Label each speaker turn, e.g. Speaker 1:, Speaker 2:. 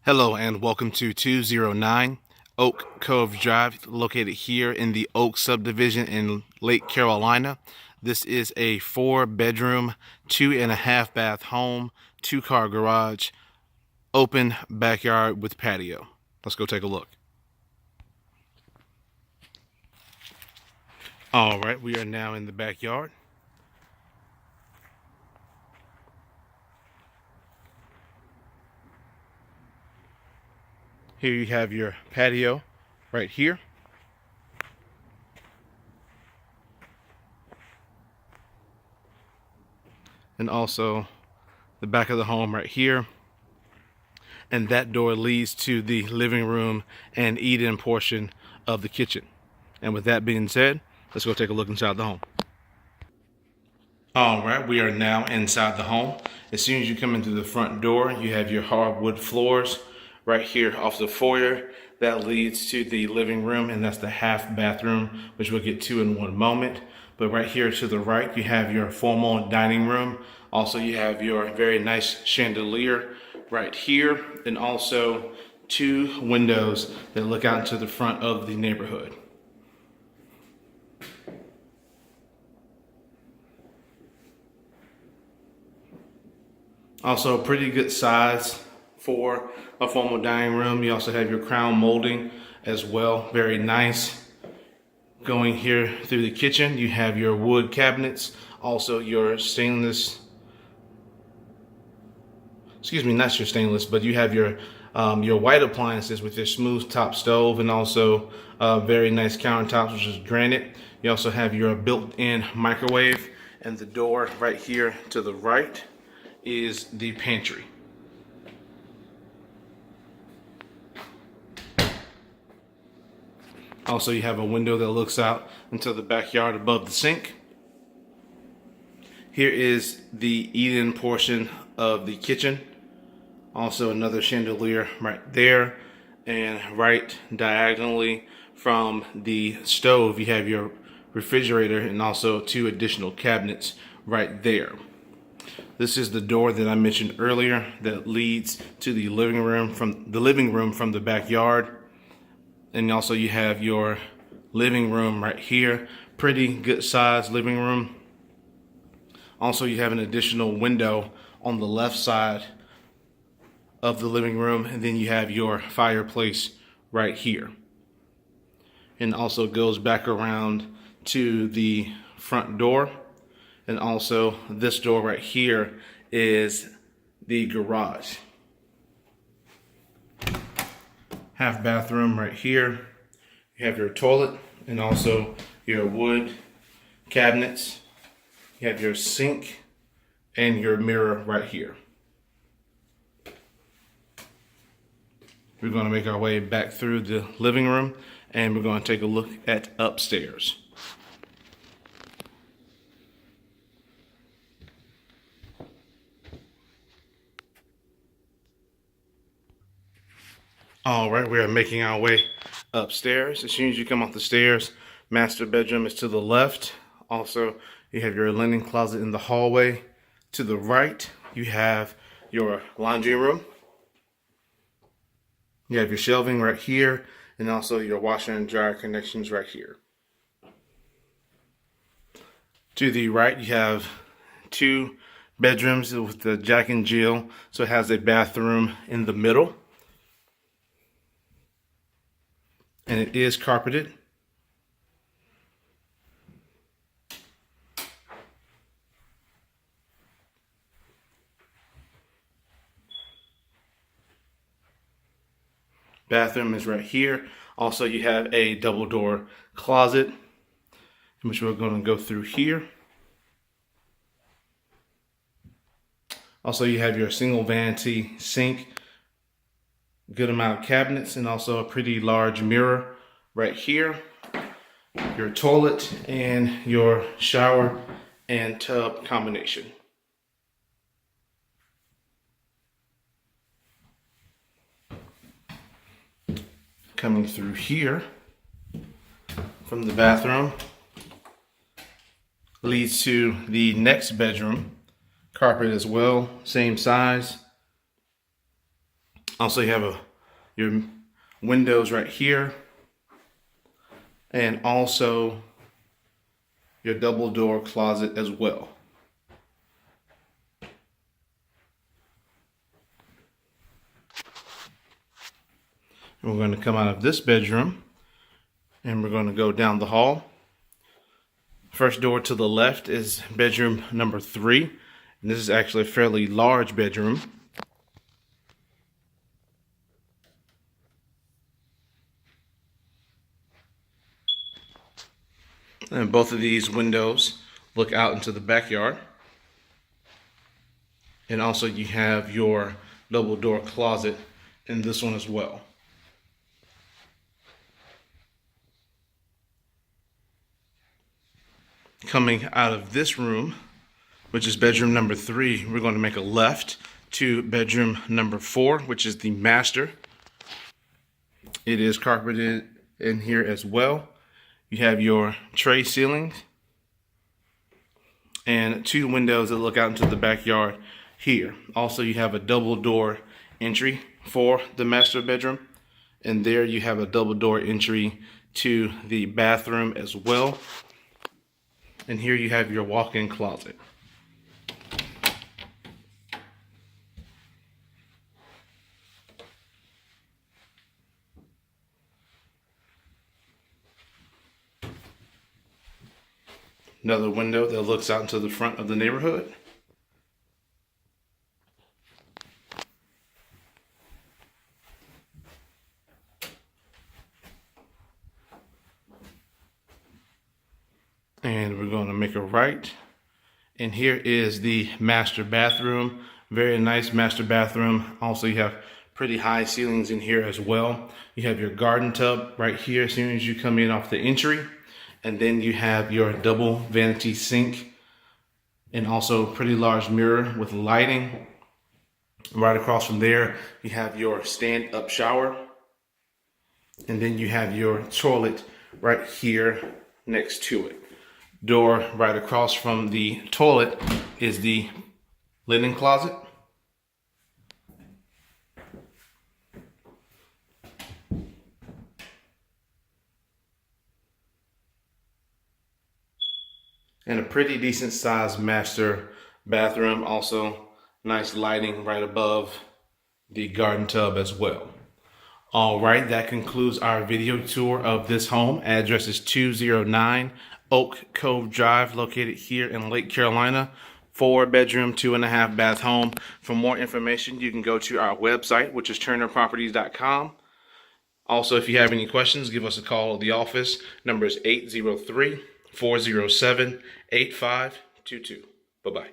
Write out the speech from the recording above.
Speaker 1: Hello and welcome to 209 Oak Cove Drive, located here in the Oak subdivision in Lake Carolina. This is a 4-bedroom, 2.5 bath home, 2-car garage, open backyard with patio. Let's go take a look. All right, we are now in the backyard. Here you have your patio right here. And also the back of the home right here. And that door leads to the living room and eat-in portion of the kitchen. And with that being said, let's go take a look inside the home. All right, we are now inside the home. As soon as you come into the front door, you have your hardwood floors right here off the foyer. That leads to the living room, and that's the half bathroom, which we'll get to in one moment. But right here to the right, you have your formal dining room. Also, you have your very nice chandelier right here, and also 2 windows that look out into the front of the neighborhood. Also, a pretty good size for a formal dining room. You also have your crown molding as well, very nice. Going here through the kitchen, you have your wood cabinets, also your stainless, not your stainless, but you have your white appliances with your smooth top stove, and also very nice countertops, which is granite. You also have your built-in microwave, and the door right here to the right is the pantry. Also, you have a window that looks out into the backyard above the sink. Here is the eat-in portion of the kitchen. Also another chandelier right there, and right diagonally from the stove you have your refrigerator and also 2 additional cabinets right there. This is the door that I mentioned earlier that leads to the living room from the backyard. And also you have your living room right here. Pretty good size living room. Also, you have an additional window on the left side of the living room, and then you have your fireplace right here. And also goes back around to the front door. And also this door right here is the garage. Half bathroom right here. You have your toilet and also your wood cabinets. You have your sink and your mirror right here. We're going to make our way back through the living room, and we're going to take a look at upstairs. All right, we are making our way upstairs. As soon as you come off the stairs, master bedroom is to the left. Also, you have your linen closet in the hallway. To the right, you have your laundry room. You have your shelving right here, and also your washer and dryer connections right here. To the right, you have 2 bedrooms with the Jack and Jill. So it has a bathroom in the middle. And it is carpeted. Bathroom is right here. Also, you have a double door closet, which we're going to go through here. Also, you have your single vanity sink, good amount of cabinets, and also a pretty large mirror right here. Your toilet and your shower and tub combination. Coming through here from the bathroom leads to the next bedroom. Carpet as well, same size. Also, you have your windows right here, and also your double door closet as well. And we're going to come out of this bedroom and we're going to go down the hall. First door to the left is bedroom number 3. And this is actually a fairly large bedroom. And both of these windows look out into the backyard. And also you have your double door closet in this one as well. Coming out of this room, which is bedroom number 3, we're going to make a left to bedroom number 4, which is the master. It is carpeted in here as well. You have your tray ceilings and 2 windows that look out into the backyard here. Also, you have a double door entry for the master bedroom, and there you have a double door entry to the bathroom as well. And here you have your walk-in closet. Another window that looks out into the front of the neighborhood. And we're going to make a right. And here is the master bathroom. Very nice master bathroom. Also, you have pretty high ceilings in here as well. You have your garden tub right here as soon as you come in off the entry. And then you have your double vanity sink and also a pretty large mirror with lighting. Right across from there, you have your stand-up shower. And then you have your toilet right here next to it. Door right across from the toilet is the linen closet. And a pretty decent sized master bathroom. Also nice lighting right above the garden tub as well. All right, that concludes our video tour of this home. Address is 209 Oak Cove Drive, located here in Lake Carolina. 4-bedroom, 2.5 bath home. For more information, you can go to our website, which is turnerproperties.com. Also, if you have any questions, give us a call at the office. Number is 803-407-8522. Bye-bye.